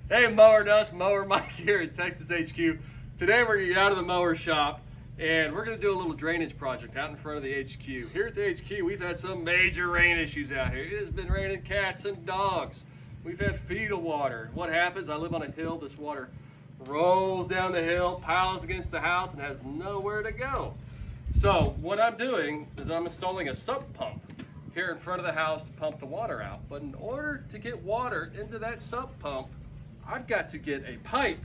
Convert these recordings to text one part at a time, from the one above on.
Hey, Mower Dust, Mower Mike here at Texas HQ. Today we're going to get out of the mower shop and we're going to do a little drainage project out in front of the HQ. Here at the HQ, we've had some major rain issues out here. It has been raining cats and dogs. We've had fetal water. What happens? I live on a hill. This water rolls down the hill, piles against the house, and has nowhere to go. So what I'm doing is I'm installing a sump pump here in front of the house to pump the water out. But in order to get water into that sump pump, I've got to get a pipe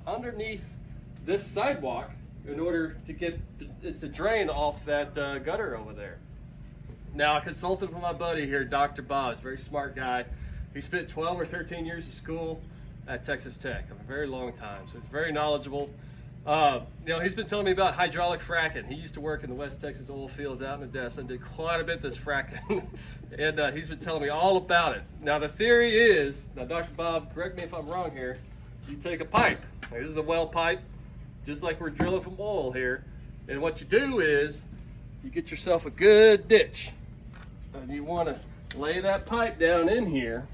underneath this sidewalk in order to get it to drain off that gutter over there. Now, I consulted with my buddy here, Dr. Bob. He's a very smart guy. He spent 12 or 13 years of school at Texas Tech, a very long time, so he's very knowledgeable. He's been telling me about hydraulic fracking. He used to work in the West Texas oil fields out in Odessa and did quite a bit of this fracking. And he's been telling me all about it. Now the theory is, now Dr. Bob, correct me if I'm wrong here, you take a pipe. Now, this is a well pipe, just like we're drilling from oil here. And what you do is, you get yourself a good ditch. And you want to lay that pipe down in here.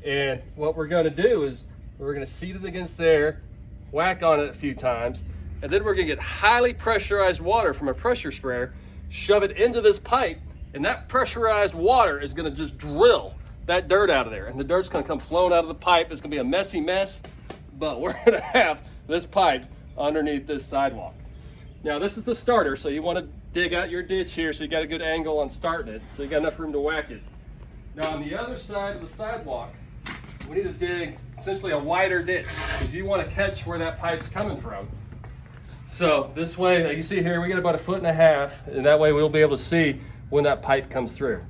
And what we're going to do is, we're going to seat it against there, whack on it a few times, and then we're gonna get highly pressurized water from a pressure sprayer, shove it into this pipe, and that pressurized water is gonna just drill that dirt out of there. And the dirt's gonna come flowing out of the pipe. It's gonna be a messy mess, but we're gonna have this pipe underneath this sidewalk. Now this is the starter, so you wanna dig out your ditch here so you got a good angle on starting it, so you got enough room to whack it. Now on the other side of the sidewalk, we need to dig essentially a wider ditch because you want to catch where that pipe's coming from. So this way, like you see here, we got about 1.5 feet, and that way we'll be able to see when that pipe comes through.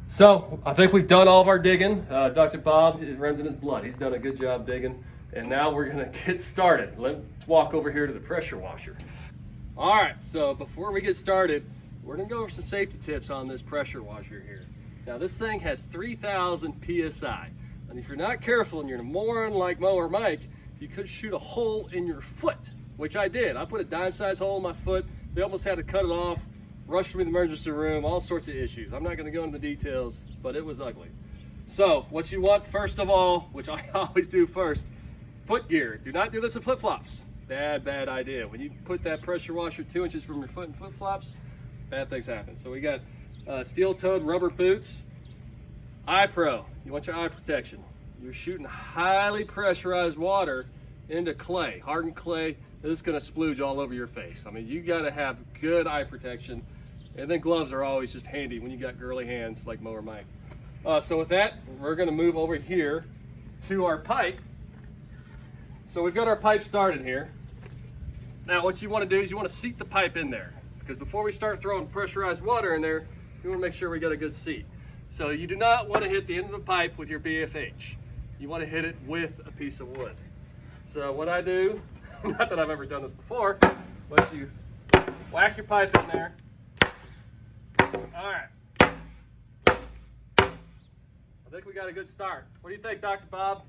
So I think we've done all of our digging. Dr. Bob, it runs in his blood. He's done a good job digging. And now we're gonna get started. Let's walk over here to the pressure washer. All right, so before we get started, we're gonna go over some safety tips on this pressure washer here. Now this thing has 3,000 PSI. And if you're not careful and you're a moron like Mower Mike, you could shoot a hole in your foot, which I did. I put a dime-sized hole in my foot. They almost had to cut it off, rushed me to the emergency room, all sorts of issues. I'm not gonna go into the details, but it was ugly. So what you want, first of all, which I always do first, foot gear. Do not do this in flip-flops. Bad idea. When you put that pressure washer 2 inches from your foot in flip-flops, bad things happen. So we got steel-toed rubber boots. Eye Pro, you want your eye protection. You're shooting highly pressurized water into clay, hardened clay. This is gonna splooge all over your face. I mean, you gotta have good eye protection. And then gloves are always just handy when you got girly hands like Mower Mike. So with that, we're gonna move over here to our pipe. So we've got our pipe started here. Now what you wanna do is you wanna seat the pipe in there, because before we start throwing pressurized water in there, you wanna make sure we got a good seat. So you do not want to hit the end of the pipe with your BFH. You want to hit it with a piece of wood. So what I do, not that I've ever done this before, but you whack your pipe in there. All right. I think we got a good start. What do you think, Dr. Bob?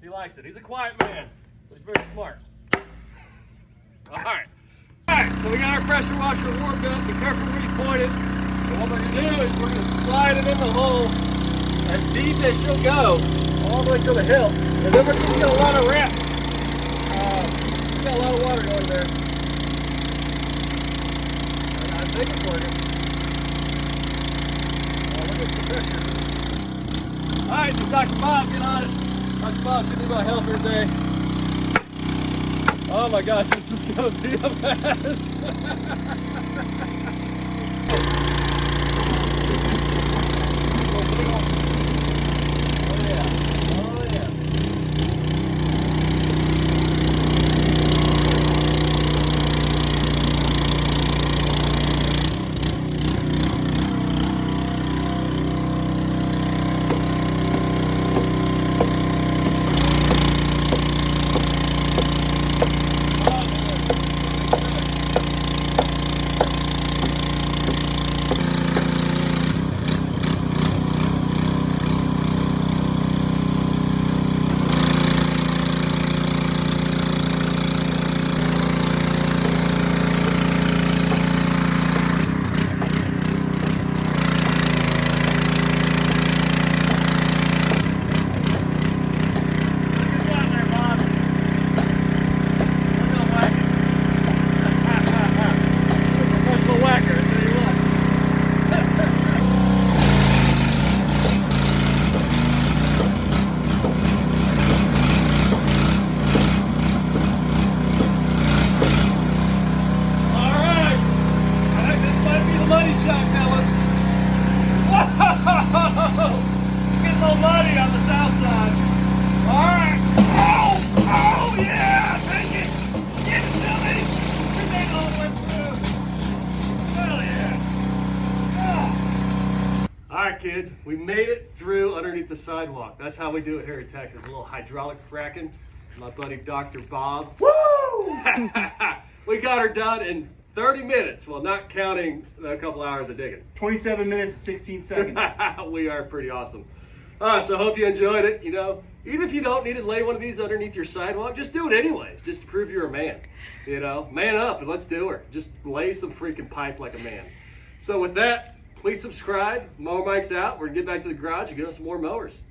He likes it. He's a quiet man, but he's very smart. All right. All right, so we got our pressure washer warmed up. Be careful where you point it. And what we're going to do is we're going to slide it in the hole as deep as she'll go, all the way to the hill. And then we're going to get a lot of wrap. We got a lot of water going there. And I think it's working. Look at the pressure. All right, so Dr. Bob, get on it. Dr. Bob's going to be my helper today. Oh my gosh, this is going to be a mess. right, kids, we made it through underneath the sidewalk. That's how we do it here in Texas. A little hydraulic fracking. My buddy Dr. Bob. Woo! We got her done in 30 minutes, well, not counting a couple hours of digging. 27 minutes and 16 seconds. We are pretty awesome. So hope you enjoyed it. You know, even if you don't need to lay one of these underneath your sidewalk, just do it anyways, just to prove you're a man. You know, man up and let's do her. Just lay some freaking pipe like a man. So with that, please subscribe. Mower Mike's out. We're gonna get back to the garage and get us some more mowers.